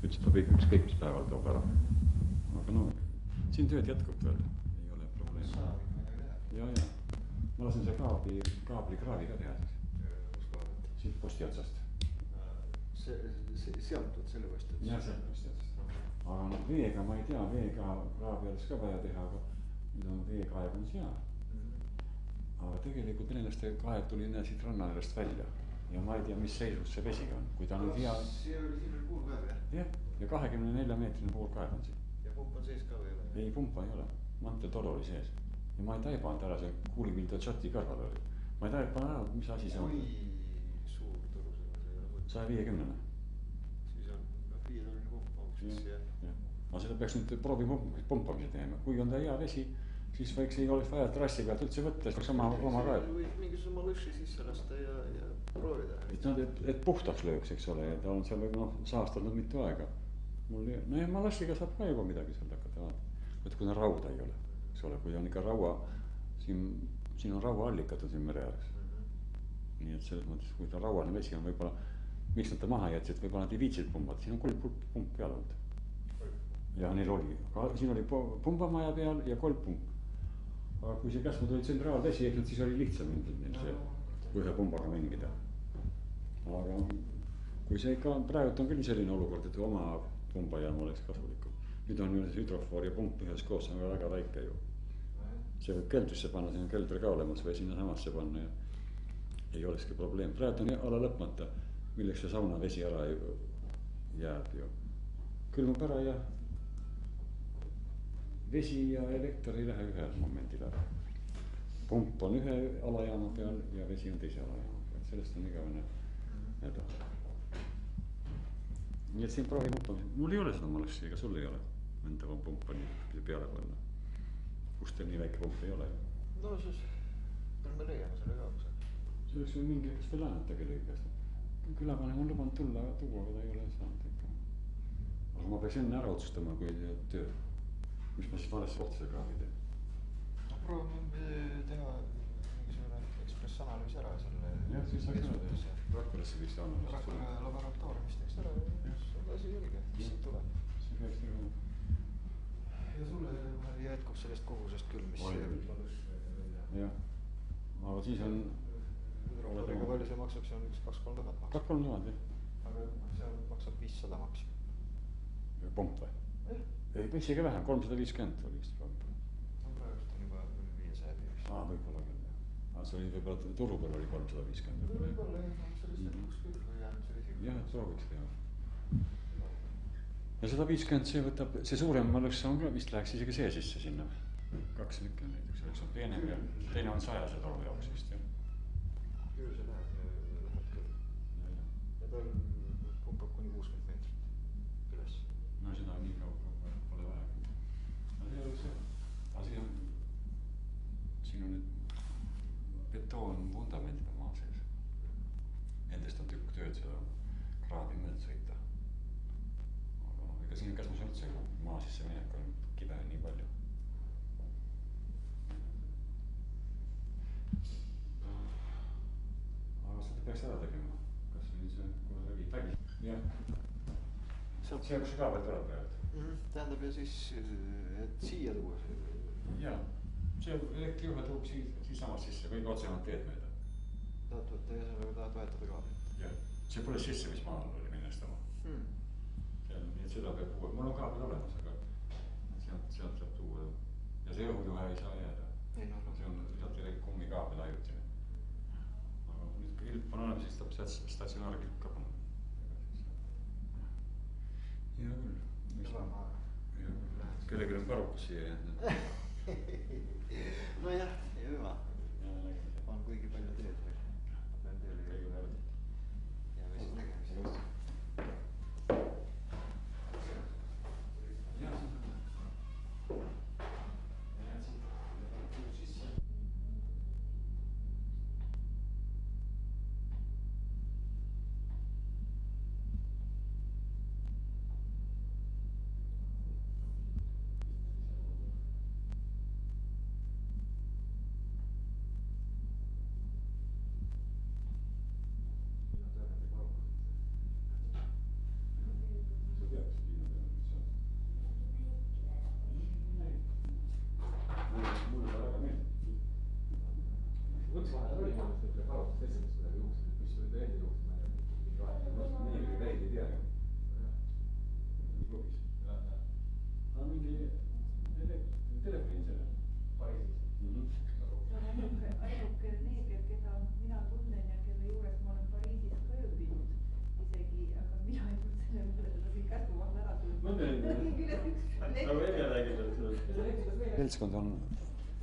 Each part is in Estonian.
ütles, et ükskõik mis päeval toob ära. Aga no, siin tööd jätkub veel, ei ole probleemi. Ja. Ma lasen see kaabli kraavi ka teha siis. Siit posti otsast. Sealt võt selle posti otsast? Jah, sealt posti otsast. Aga no veega ma ei tea, veega kraavi alles ka vaja teha, aga nüüd on veekaev on seal. Aga tegelikult venelaste kaev tuli siit rannaäärest välja ja ma ei tea, mis seisus see vesi on. Kui ta nüüd hea... Siin oli puurkaev, jah? Jah, ja 24 meetrine puurkaev on siin. Ja pump on sees ka või ei ole? Ei, pumpa ei ole. Manteltoru oli sees. Ja ma ei taibanud ära, see kuulipildu tšati kõrval oli. Ma ei taibanud ära, mis asi see on. Kui suur toru see ei ole? 150. Siis on 5-tolline pump aukseks, jah. Aga seda peaks nüüd proovi pumpamise teema. Kui on ta hea vesi, siis võiks ei oleks vaja trassi pealt üldse võtta, siis oma kaev. Võib mingisugune lõssi sisse lasta ja proovida. Et puhtaks lööks, eks ole, ja ta on seal saastanud mitu aega. No ja ma lassiga saab ka juba midagi seal hakata vaatama. Et kui on rauda ei ole, eks ole, kui on ikka raua, siin on rauaallikad on siin mere ääres. Nii et selles mõttes, kui ta rauane vesi on võib-olla, miks nad ta maha jätsid, võib-olla nad ei viitsid pumbad, siin on 3 pump peal olnud. Ja neil oli, siin oli pumbamaja peal ja 3 pump. Aga kui see käsmu tuli tsentraalvesi, ehk siis oli lihtsam neil see ühe pumbaga mängida. Aga kui see ikka praegu on küll selline olukord, et oma pumbajaam oleks kasulikum. Nüüd on see hüdrofoor ja pump ühes koos on väga väike ju. See võib keldrisse panna, siin on keldri ka olemas või sinna samasse panna ja ei olekski probleem. Praegu on ala lõpmata, milleks see sauna vesi ära jääb ju. Külmub ära ja vesi ja elekter ei lähe ühel momendil ära. Pump on ühe alajaama peal ja vesi on teise alajaama peal. Sellest on igavene häda. Nii et siin proovi pumpamist. Mul ei ole seda malassi, ega sul ei ole. Enda pumpa nii peale panna. Kus teil nii väike pump ei ole? No siis, küll me leiame selle ka kusagil. See oleks ju mingi, kas te laenate kellegi käest? Külapanem on lubanud tulla, aga tuua, aga ta ei ole saanud ikka. Aga ma peaks enne ära otsustama, kui töö. Mis ma siis valesse kohta seda kraavi teen? No proovime teha mingisugune ekspressanalüüs ära selle... Jah, siis saaks ära teha. Rakvarasse vist analüüs. Rakvara laboratooriumist teeks ära ja see asi õige, mis siit tuleb. See peaks tegema. Ja sulle jätkub sellest kogusest küll, mis... Jah, aga siis on... Hüdrofooriga palju see maksab, see on 2-3 tuhat maksab. 2-3 tuhat, jah. Aga see maksab 500 maksimum. Pomp või? Ei, isegi vähem, 350 oli vist pomp. No praegust on juba 500 viis. Võib-olla küll, jah. Aga see oli võib-olla turu peal oli 350. Võib-olla, jah, sellest lõpuks küll või jäänud see vesi. Jah, et prooviks teha. Ja 150 see võtab, see suurem mõlus on ka, vist läheks isegi see sisse sinna. 2 lükka näiteks, oleks on peenem ja teine on 100 see toru jaoks vist, jah. Küll see läheb küll. Ja tal pumpab kuni 60 meetrit üles. No seda on nii kaua pole vaja. Aga see oleks see. Aga siin on nüüd betoon vundamendiga maa sees. Endest on tükk tööd seda kraavi mõeld sõita. Aga ega siin käsmus üldse maa sisse minek on kive nii palju. Aga seda peaks ära tegema. Kas nüüd see kohe läbi pägi? Jah. See kus ka veel tuleb praegu. Tähendab ja siis, et siia tuua see? Jaa, see elektrijuhe tuub siis samas sisse, kõige otsemalt teed mööda. Tahad võtta ja sellega tahad vahetada kaablit? Jah, see pole sisse, mis maal oli minnestama. Nii et seda peab tuua, mul on kaabel olemas, aga sealt saab tuua. Ja see õhujuhe ei saa jääda. See on sealt kummikaabel ajutine. Aga nüüd kui kilp on olemas, siis tahab statsionaarkilp ka panna. Hea küll. Kellegi on karukas siia jäänud. No jah, hüva. On kuigi palju teed veel. Pean teile jõuda. Ja mis tegemiseks. mulle ta väga meeldib. Võiks vahepeal oli mõelnud, et tuleb arvates tesemist midagi juhused, mis oli ta enda juhused, ma ei tea, mingi vahe. Nii või väid ei tea ju. Klubis. Ta on mingi telefoniinsener. Pariisis. See on ainuke neeger, keda mina tunnen ja kelle juures ma olen Pariisis ka ööbinud isegi, aga mina ei mõtle selle peale, teda siin käsumaal ära tuli. Seltskond on,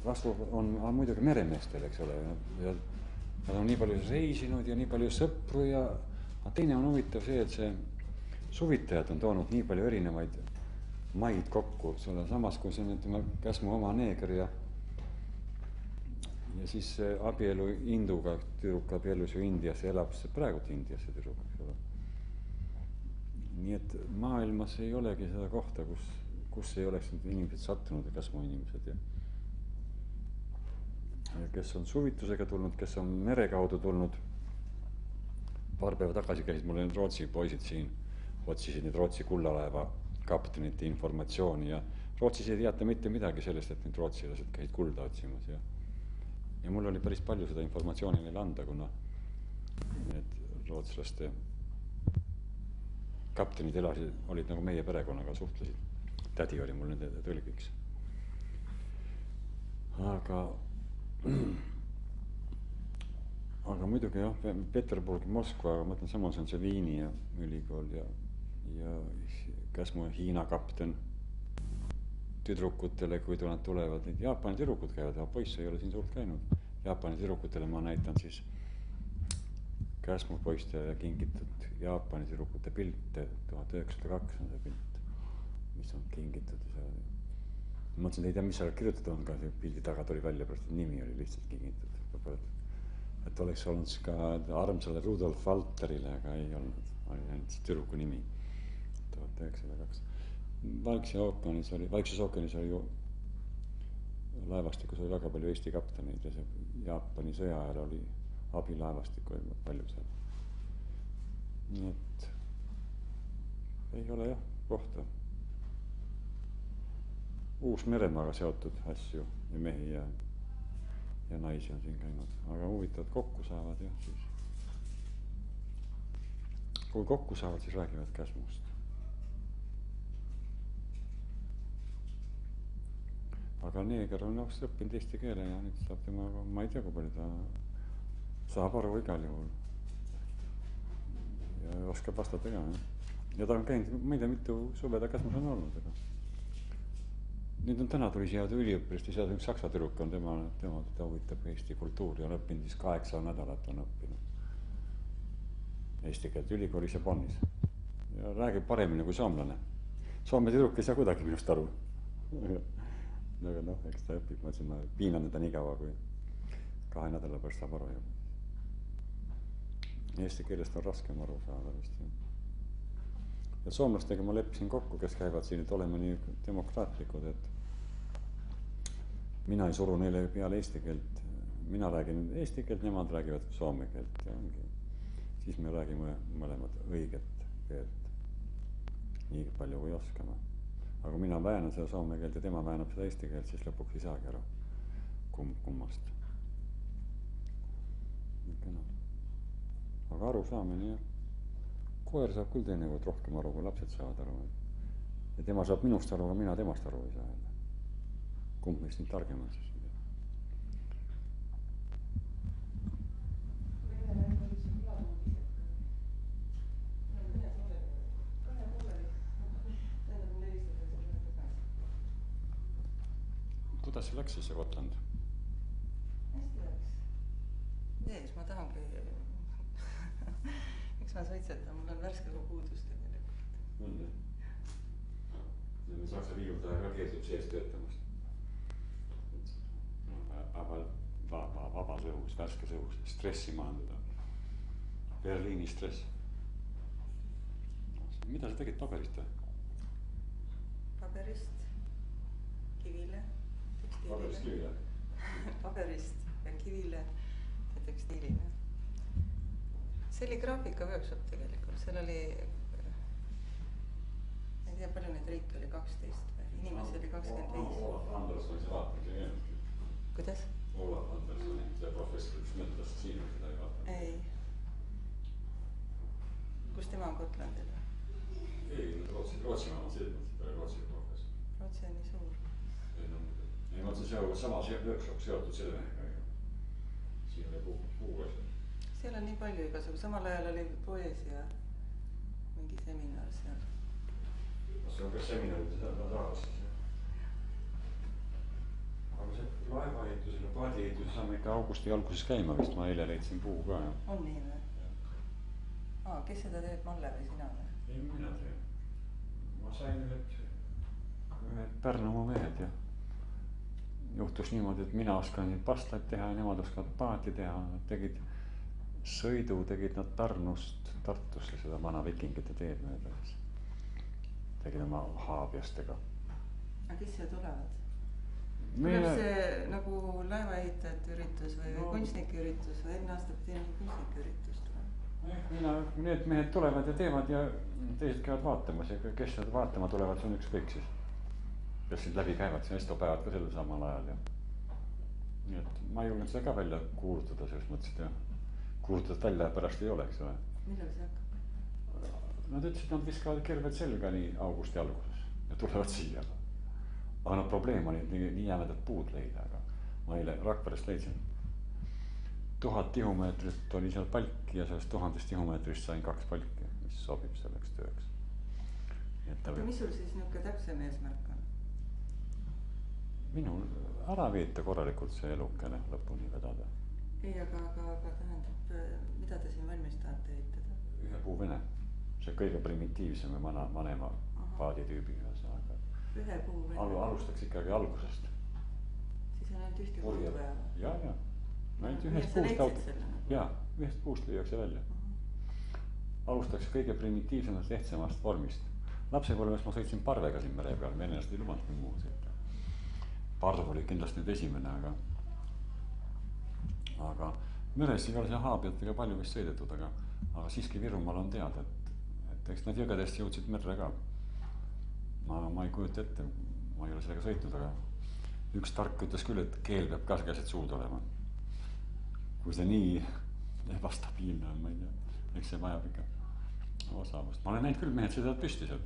kasvu on muidugi meremeestel, eks ole, ja nad on nii palju reisinud ja nii palju sõpru ja teine on huvitav see, et see suvitajad on toonud nii palju erinevaid maid kokku, selle samas, kui see on, ütleme, Käsmu oma neeger ja siis abielu hinduga, tüdruk abielus ju Indiasse, elab praegult Indiasse tüdruk, eks ole. Nii et maailmas ei olegi seda kohta, kus ei oleks need inimesed sattunud, Käsmu inimesed ja kes on suvitusega tulnud, kes on mere kaudu tulnud. Paar päeva tagasi käisid mul need Rootsi poisid siin, otsisid need Rootsi kullalaeva kaptenite informatsiooni ja Rootsis ei teata mitte midagi sellest, et need rootsilased käisid kulda otsimas ja mul oli päris palju seda informatsiooni neile anda, kuna need rootslaste kaptenid olid nagu meie perekonnaga suhtlesid. Tädi oli mul nende tõlgiks. Aga muidugi jah, Peterburg, Moskva, ma mõtlen, samas on see Viini ja ülikool ja Käsmu Hiina kapten tüdrukutele, kui nad tulevad, need Jaapani tüdrukud käivad, aga poiss ei ole siin suurt käinud. Jaapani tüdrukutele ma näitan siis Käsmu poistele kingitud Jaapani tüdrukute pilte, 1902 on see pilt, mis on kingitud. Ma mõtlesin, ei tea, mis seal kirjutatud on, ka see pildi taga tuli välja, pärast nimi oli lihtsalt kingitud. Et oleks olnud ka armsale Rudolf Valterile, aga ei olnud, oli ainult tüdruku nimi. 1902. Vaikses ookeanis oli ju laevastikus oli väga palju Eesti kapteneid ja see Jaapani sõja ajal oli abilaevastikku palju seal. Nii et ei ole jah kohta. Uus-Meremaaga seotud asju ja mehi ja naisi on siin käinud, aga huvitavad kokku saavad jah siis. Kui kokku saavad, siis räägivad Käsmust. Aga neeger on õppinud eesti keele ja nüüd saab temaga, ma ei tea, kui palju ta saab aru igal juhul. Ja oskab vastata ka. Ja ta on käinud, ma ei tea, mitu suve ta Käsmus on olnud. Aga nüüd on täna tuli siia üliõppilist ja seal üks saksa tüdruk on tema huvitab Eesti kultuuri ja on õppinud siis 8 nädalat on õppinud eesti keelt ülikoolis ja Bonnis. Ja räägib paremini kui soomlane. Soome tüdruk ei saa kuidagi minust aru. Aga noh, eks ta õpib, ma ütlesin, ma piinan teda nii kaua, kui 2 nädala pärast saab aru juba. Eesti keelest on raskem aru saada vist. Ja soomlastega ma leppisin kokku, kes käivad siin, et oleme nii demokraatlikud, et mina ei suru neile peale eesti keelt. Mina räägin eesti keelt, nemad räägivad soome keelt. Ja siis me räägime mõlemad õiget keelt. Nii palju kui oskame. Aga mina väänän seda soome keelt ja tema väänab seda eesti keelt, siis lõpuks ei saagi aru kummast. Aga aru saamine jah. Koer saab küll teinekord rohkem aru, kui lapsed saavad aru. Ja tema saab minust aru, aga mina temast aru ei saa. Kumb meist nii targem on siis? Kuidas see läks siis see Gotland? Hästi läks. Ees, ma tahangi miks ma suitsetan, mul on värske kui puudust tegelikult. On jah? Ja saksa viiuldaja ka keeldub sees töötamast. Vabas õhus, värskes õhus, stressi maandada. Berliini stress. Mida sa tegid paberist või? Paberist, kivile, tekstiilile. Paberist kivile? Paberist ja kivile ja tekstiilile. See oli graafika workshop tegelikult, seal oli, ei tea, palju neid riike oli 12 või inimesi oli 25. Olaf Andres oli see vaatanud ja jäänud. kuidas? Olav Andersoni, see professor, kes mõtles siin, seda ei vaata. ei. Kus tema on Gotlandil? Ei, Rootsimaa on selgelt, Rootsi professor. Rootsi on nii suur. Ei, ma mõtlen, see on sama workshop seotud selle mehega. Siin oli puu asja. Seal on nii palju igasugu, samal ajal oli poeesia mingi seminar seal. See on ka seminaride seal taas siis. Aga see laevaehitusele, paadiehitusele saame ikka augusti alguses käima vist, ma eile leidsin puu ka. On nii või? Kes seda teeb, Malle või sina või? Ei, mina teen. Ma sain ühed Pärnumaa mehed ja juhtus niimoodi, et mina oskan pastaid teha ja nemad oskavad paati teha. Nad tegid sõidu, tegid nad Pärnust Tartusse seda vana vikingite teed mööda. Tegid oma haabiastega. Aga kes siia tulevad? Tuleb see nagu laevaehitajate üritus või kunstnike üritus või enne aastat teeme kunstnike üritust või? Need mehed tulevad ja teevad ja teised käivad vaatamas ja kes seda vaatama tulevad, see on ükskõik siis. Kes siin läbi käivad, siin Esto päevad ka sellel samal ajal ja. Nii et ma ei julgenud seda ka välja kuulutada, selles mõttes, et kuulutad välja pärast ei ole, eks ole. Millal see hakkab? Nad ütlesid, nad viskavad kerved selga nii augusti alguses ja tulevad siia. Aga probleem oli nii jämedad puud leida, aga ma eile Rakverest leidsin. 1000 tihumeetrit oli seal palki ja sellest 1000 tihumeetrist sain 2 palki, mis sobib selleks tööks. Mis sul siis niuke täpsem eesmärk on? Minul ära veeta korralikult see elukene lõpuni vedada. Ei, aga tähendab, mida te siin valmis tahate ehitada? Ühe puuvene. See kõige primitiivsem ja vanema paaditüübi. Ühe puuvene? Alustaks ikkagi algusest. Siis on ainult ühte puud vaja? Ja. Ühest puust lüüakse välja. Alustaks kõige primitiivsemast lehtsemast vormist. Lapsepõlves ma sõitsin parvega siin mere peal, venelased ei lubanud muu sõita. Parv oli kindlasti nüüd esimene, aga meres ei ole see haabiatega palju vist sõidetud, aga siiski Virumaal on teada, et eks need jõgedest jõudsid merre ka. Ma ei kujuta ette, ma ei ole sellega sõitnud, aga üks tark ütles küll, et keel peab ka käsed suud olema. Kui see nii ebastabiilne on, ma ei tea, eks see vajab ikka osavust. Ma olen näinud küll, mehed sõidavad püsti seal.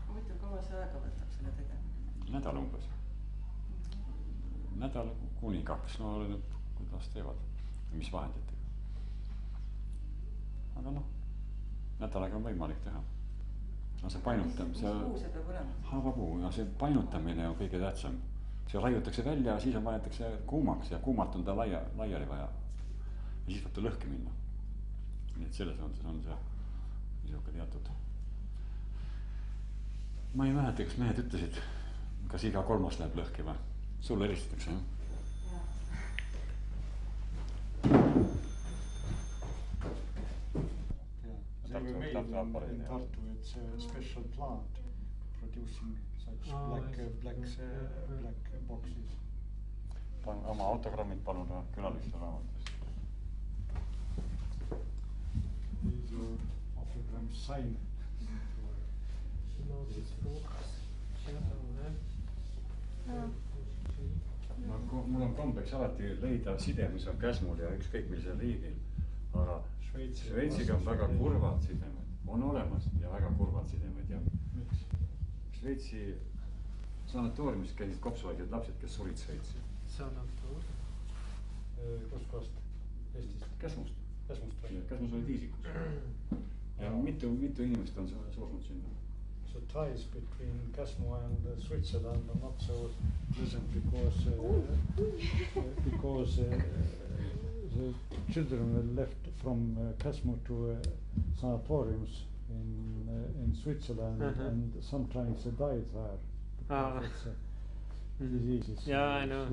Huvitav, kaua see aega võtab selle tegemine? Nädal umbes. Nädal kuni 2, no oleneb, kuidas teevad, mis vahenditega. Aga nädalaga on võimalik teha. No see painutamine, mis puu see peab olema? Haavapuu, ja see painutamine on kõige tähtsam. See raiutakse välja ja siis on vajatakse kuumaks ja kuumalt on ta laiali vaja. Ja siis võtab ta lõhki minna. Nii et selles mõttes on see niisugune teatud. Ma ei mäleta, kas mehed ütlesid, kas iga 3. läheb lõhki või? Sulle helistatakse, jah? They were made in Tartu, it's a special plant producing such black boxes. Oma autogrammid palun külaliste raamatust. These are autograms signed. Mul on kombeks alati leida side, mis on Käsmul ja ükskõik millisel riigil. Aga Šveitsiga on väga kurvad sidemed. On olemas ja väga kurvad sidemed. Ja Šveitsi sanatooriumis käisid kopsuhaiged lapsed, kes surid Šveitsi. Sanatoor? Kust kohast? Eestist? Käsmust. Käsmust oli Tiisikus. Ja mitu inimest on surnud sinna. So ties between Käsmu and Switzerland are not so pleasant because the children were left from Käsmu to sanatoriums in Switzerland and sometimes they died there. Diseases. Yeah, I know.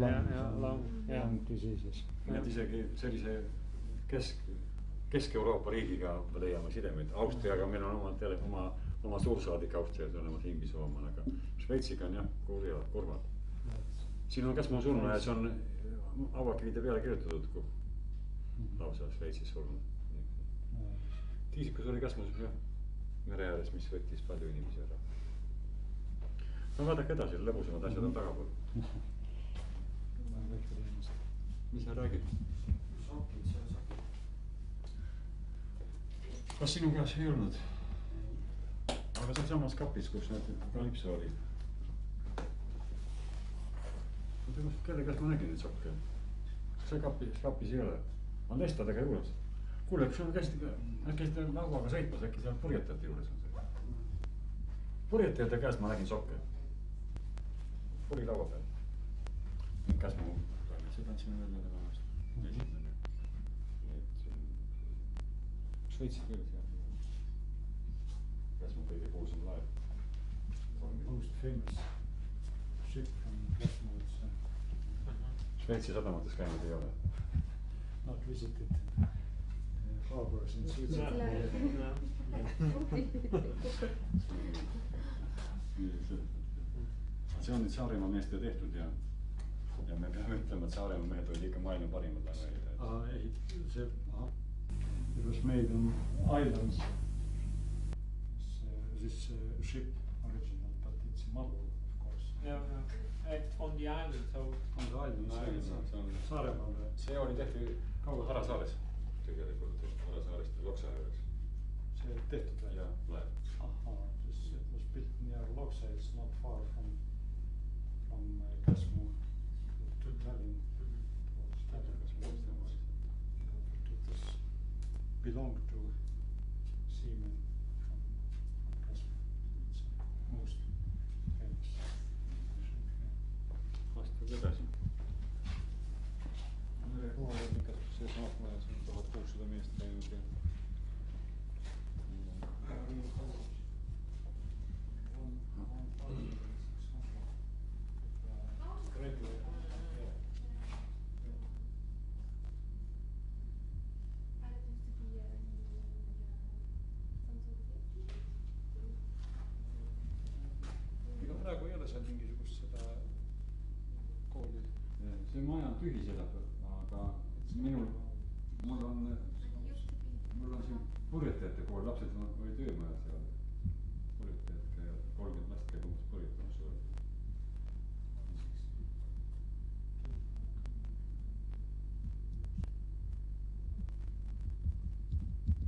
Lung diseases. Need isegi sellise Kesk-Euroopa riigiga leiame sidemeid. Austriaga meil on oma suursaadik Austrias olemas Ingisoomal, aga Šveitsiga on jah kurvad. Siin on Käsmu surnu ja see on avakivide peale kirjutatud, kui lausa Šveitsis surnud. Tiisikus oli Käsmus mere ääres, mis võttis palju inimesi ära. No vaadake edasi, lõbusamad asjad on tagapool. mis sa räägid? sokid, see on sokid. Kas sinu käes ei olnud? Aga see on samas kapis, kus need kalipso oli. Kelle käest ma nägin neid sokke? See kapis ei ole. On lestadega juures. Kuule, kas sul käisid lauaga sõitmas, äkki seal purjetajate juures on see? Purjetajate käest ma nägin sokke. Puri laua peal. Käes ma seda andsin välja tema esimene. Šveitsi keeles jah. Käes ma kõige kuulsam laev. Most famous ship from Käsmu. Šveitsi sadamates käinud ei ole. Not visited harbors in Switzerland. See on nüüd Saaremaa meeste tehtud ja me peame ütlema, et Saaremaa mehed olid ikka maailma parimad laevaehitajad. It was made on islands. This ship original, but it's a model, of course. Yeah, on the island, so On the islands, Saaremaal. See oli tehtud kaua Harasaares, tegelikult Harasaarest Loksa juures. See tehtud või? Ja, laev. Aha, it was built near Loksa, it's not far from Käsmu to Tallinn. But it was belonged to seamen from Käsmu. It's most famous ship. Vastab edasi. Merekool on ikka see samas majas on 1600 meest käinud ja ega praegu ei ole seal mingisugust seda kooli. see maja on tühi seda, aga mul on siin purjetajate kool, lapsed oli töömaja seal. Purjetajad käivad, 30 last käib umbes purjetamas suvel.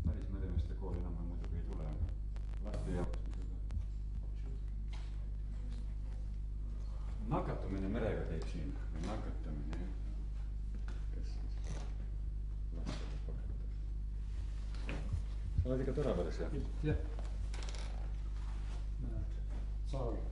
Päris meremeeste kool enam muidugi ei tule, aga laste jaoks nakatumine merega teeb siin, nakatamine jah. Kes siis lastele paketab? Sa oled ikka Tõraveres jah? Jah. Saarel.